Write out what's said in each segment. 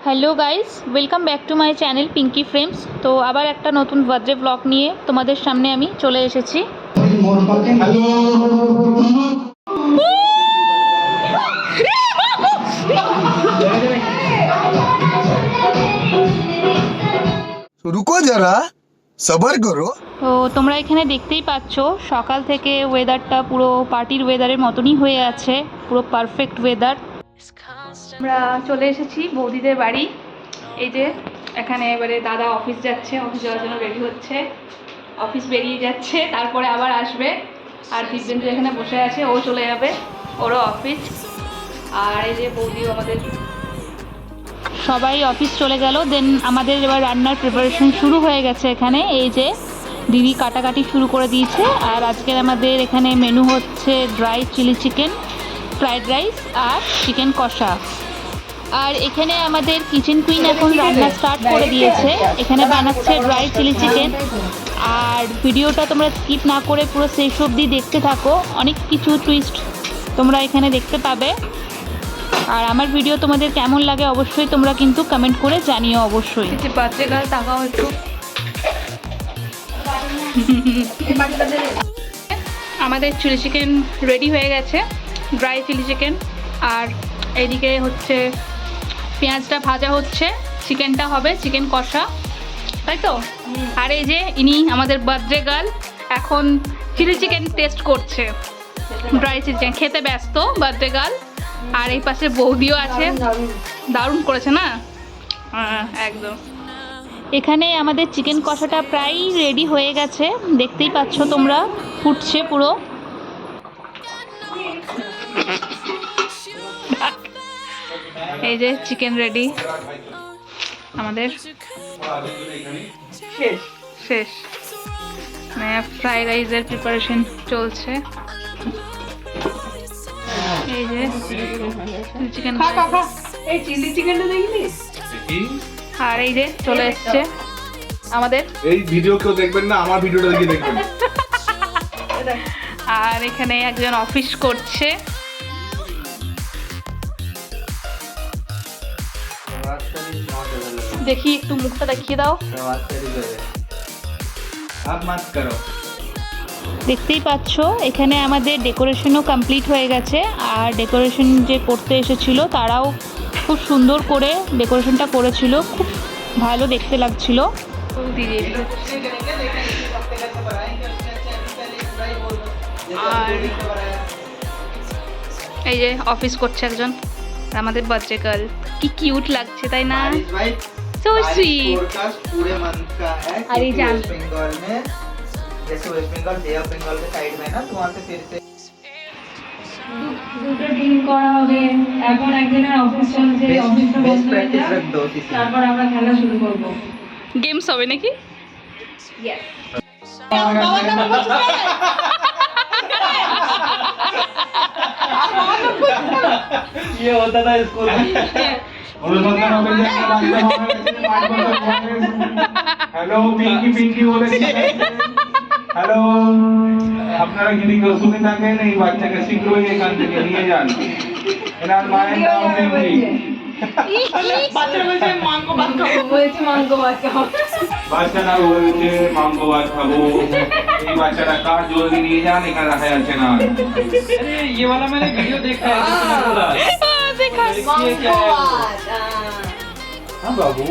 Hello guys, welcome back to my channel Pinky Frames. তো আবার একটা নতুন বার্থডে ব্লগ নিয়ে তোমাদের সামনে আমি চলে এসেছি। রুকো যারা, সবার করো। তো তোমরা এখানে দেখতেই পাচ্ছ সকাল থেকে ওয়েদারটা পুরো পার্টির ওয়েদারের মতনই হয়ে আছে, পুরো পারফেক্ট ওয়েদার। আমরা চলে এসেছি বৌদিদের বাড়ি। এই যে এখানে এবারে দাদা অফিস যাচ্ছে, অফিস যাওয়ার জন্য রেডি হচ্ছে, অফিস বেরিয়ে যাচ্ছে, তারপরে আবার আসবে। আর দিব্যেন্দু এখানে বসে আছে, ও চলে যাবে, ওরও অফিস। আর এই যে বৌদিও আমাদের সবাই অফিস চলে গেল। দেন আমাদের এবার রান্নার প্রিপারেশন শুরু হয়ে গেছে। এখানে এই যে দিদি কাটাকাটি শুরু করে দিয়েছে। আর আজকের আমাদের এখানে মেনু হচ্ছে dry chilli chicken, fried rice আর চিকেন কষা। আর এখানে আমাদের কিচেন কুইন এখন রান্না স্টার্ট করে দিয়েছে, এখানে বানাচ্ছে ড্রাই চিলি চিকেন। আর ভিডিওটা তোমরা স্কিপ না করে পুরো শেষ অবধি দেখতে থাকো, অনেক কিছু টুইস্ট তোমরা এখানে দেখতে পাবে। আর আমার ভিডিও তোমাদের কেমন লাগে অবশ্যই তোমরা কিন্তু কমেন্ট করে জানিও অবশ্যই। বাচ্চা গাল তাকাও একটু। আমাদের চিলি চিকেন রেডি হয়ে গেছে, ড্রাই চিলি চিকেন। আর এইদিকে হচ্ছে পেঁয়াজটা ভাজা হচ্ছে, চিকেনটা হবে চিকেন কষা, তাই তো? আর এই যে ইনি আমাদের বার্থডে গার্ল, এখন চিলি চিকেন টেস্ট করছে, ড্রাই চিলি চিকেন খেতে ব্যস্ত বার্থডে গার্ল। আর এই পাশে বৌদিও আছে, দারুণ করেছে না? একদম। এখানে আমাদের চিকেন কষাটা প্রায় রেডি হয়ে গেছে, দেখতেই পাচ্ছ তোমরা, ফুটছে পুরো। এই যে চিকেন রেডি আমাদের, শেষ মানে ফ্রাইড রাইসের প্রিপারেশন চলছে। এই যে চিকেন, এই চিলি চিকেনটা দেখলি? আর এই যে চলে এসছে আমাদের। এই ভিডিও কেউ দেখবেন না, আমার ভিডিওটা দেখে দেখবেন। আর এখানে একজন অফিস করছে। দেখি একটু মুখটা দেখিয়ে দাও। দেখতেই পাচ্ছ এখানে আমাদের ডেকোরেশনও কমপ্লিট হয়ে গেছে। আর ডেকোরেশন যে করতে এসেছিল তারাও খুব সুন্দর করে ডেকোরেশনটা করেছিল, খুব ভালো দেখতে লাগছিল। আর এই যে অফিস করছে একজন, আমাদের বাচ্চা গার্ল, কি কিউট লাগছে তাই না? So sweet. আর এই যে जैसे वेस्ट बंगाल बे ऑफ बंगाल के साइड में ना, तो वहाँ से फिर से দুটো টিম করা হবে। এখন একজনের অফিস চলছে, অফিসটা বন্ধ হয়ে যাবে, তারপর আমরা খেলা শুরু করব। গেমস হবে নাকি? ইয়েস। ये होता था स्कूल में। हेलो पिंकी पिंकी बोले, হ্যালো, আপনারা যদি কেউ শুনে থাকেন এই বাচ্চাকে শীঘ্রই এখান থেকে নিয়ে যান। এনার মায়ের নাম পিঙ্কি। বাচ্চা বলছে মাংগো ভাত খাবো, বলছে মাংগো ভাত খাবো। বাচ্চাটা বলছে মাংগো ভাত খাবো। এই বাচ্চাটা কার জলদি নিয়ে যান, এখানে রাখা যাচ্ছে না। अरे ये वाला मैंने वीडियो देखा है, किसने बोला? হ্যাঁ বাবু।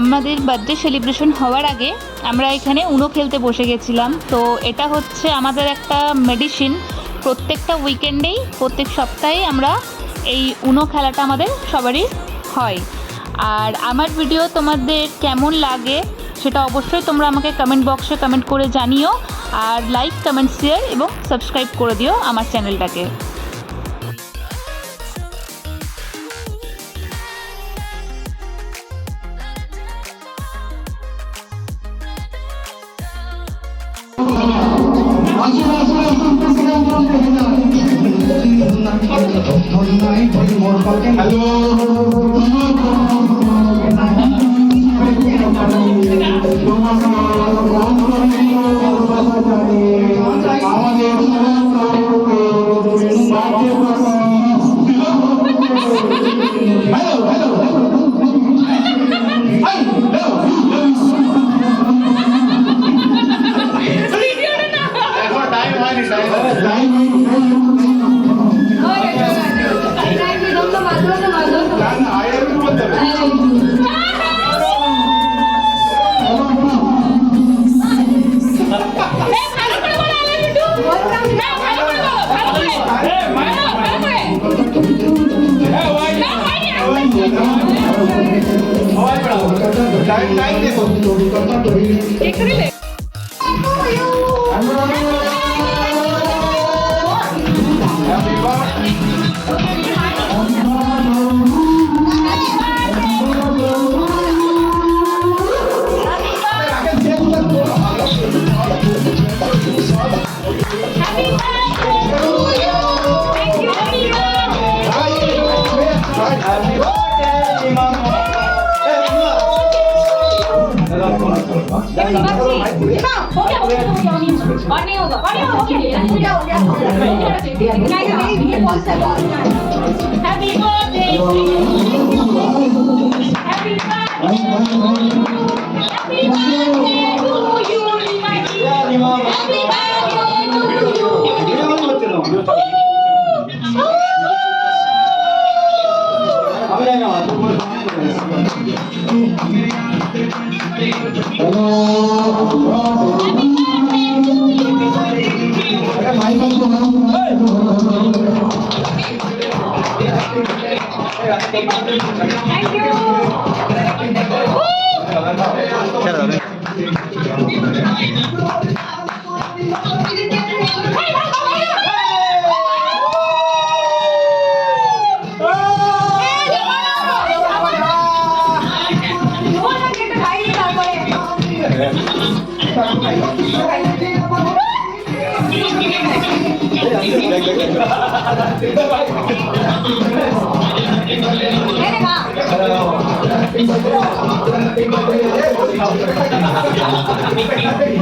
আমাদের বার্থডে সেলিব্রেশন হওয়ার আগে আমরা এখানে উনো খেলতে বসে গেছিলাম। তো এটা হচ্ছে আমাদের একটা মেডিসিন, প্রত্যেকটা উইকেন্ডেই প্রত্যেক সপ্তাহে আমরা এই উনো খেলাটা আমাদের সবারই হয়। আর আমার ভিডিও তোমাদের কেমন লাগে সেটা অবশ্যই তোমরা আমাকে কমেন্ট বক্সে কমেন্ট করে জানিও। আর লাইক, কমেন্ট, শেয়ার এবং সাবস্ক্রাইব করে দিও আমার চ্যানেলটাকে। হ্যালো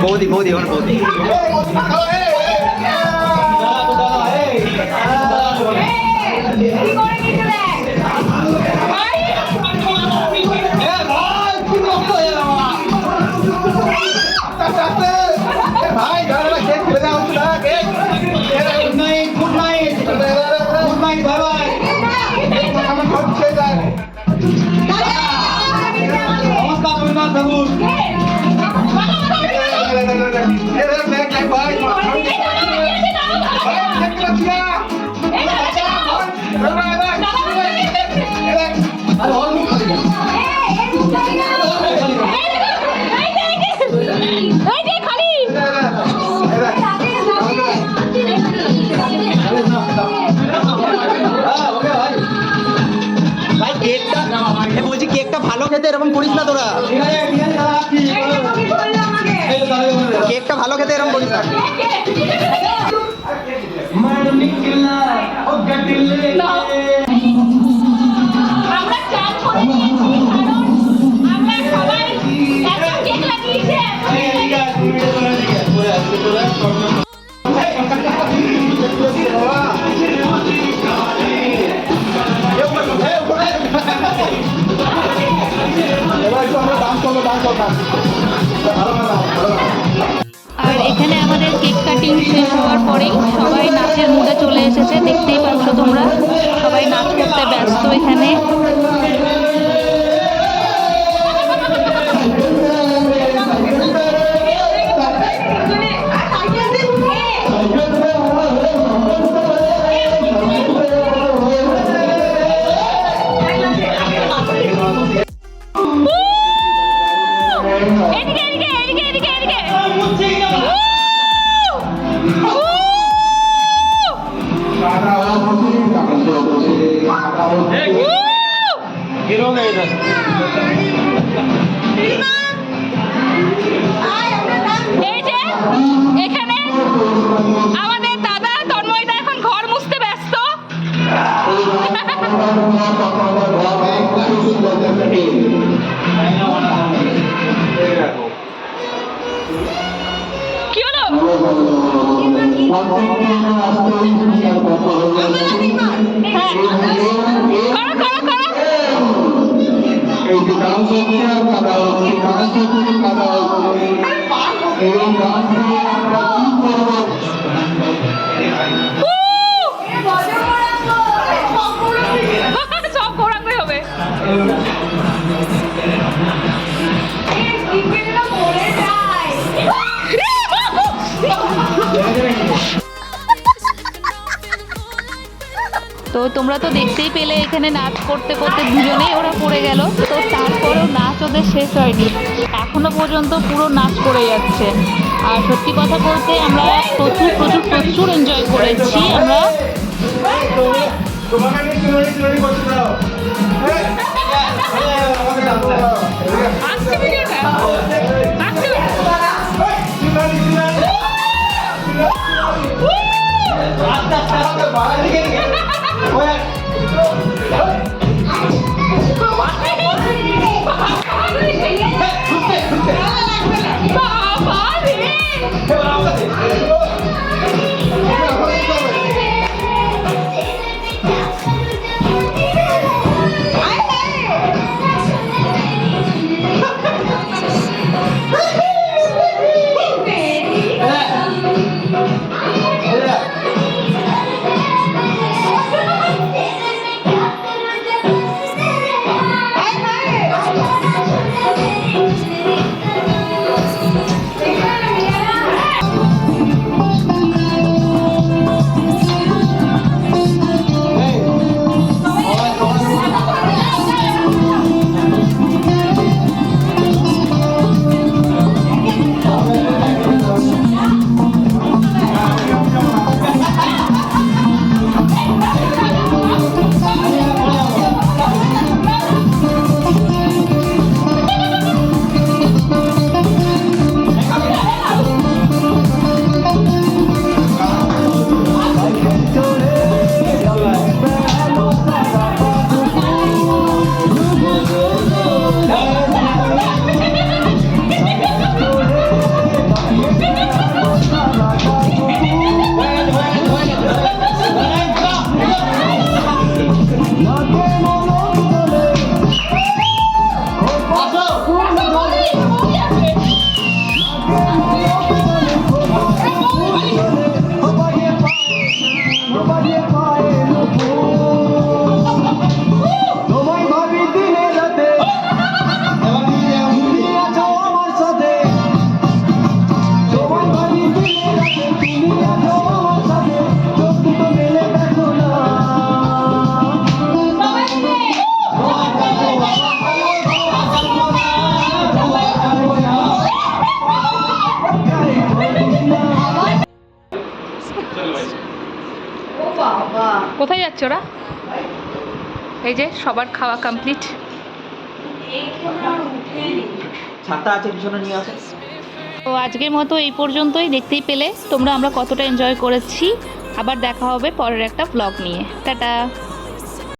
বৌদি বৌদি ওর বৌদি বলছি কেকটা ভালো খেতে এরকম করিস না তোরা কেকটা ভালো খেতে এরকম করিস না আমরা চান করে নিয়েছি কারণ আমরা সবাই একটা কেক লাগিয়েছি আর এখানে আমাদের কেক কাটিং শেষ হওয়ার পরেই সবাই নাচের মুডে চলে এসেছে, দেখতেই পাচ্ছ তোমরা সবাই নাচ করতে ব্যস্ত এখানে। এই যে এখানে আমাদের দাদা তন্ময়দা এখন ঘর মুছতে ব্যস্ত। কি হলো? সব গৌরাঙ্গই হবে। তো তোমরা তো দেখতেই পেলে এখানে নাচ করতে করতে দুজনেই ওরা পড়ে গেল। তো তারপরেও নাচ ওদের শেষ হয়নি, এখনো পর্যন্ত পুরো নাচ করে যাচ্ছে। আর সত্যি কথা বলতে আমরা প্রচুর প্রচুর প্রচুর এনজয় করেছি আমরা। কোথায় যাচ্ছে ওরা? এই যে সবার খাওয়া কমপ্লিট। ছাতা আছে পিছনে নিয়ে আসে। তো আজকের মতো এই পর্যন্তই। দেখতেই পেলে তোমরা আমরা কতটা এনজয় করেছি। আবার দেখা হবে পরের একটা ব্লগ নিয়ে। টাটা।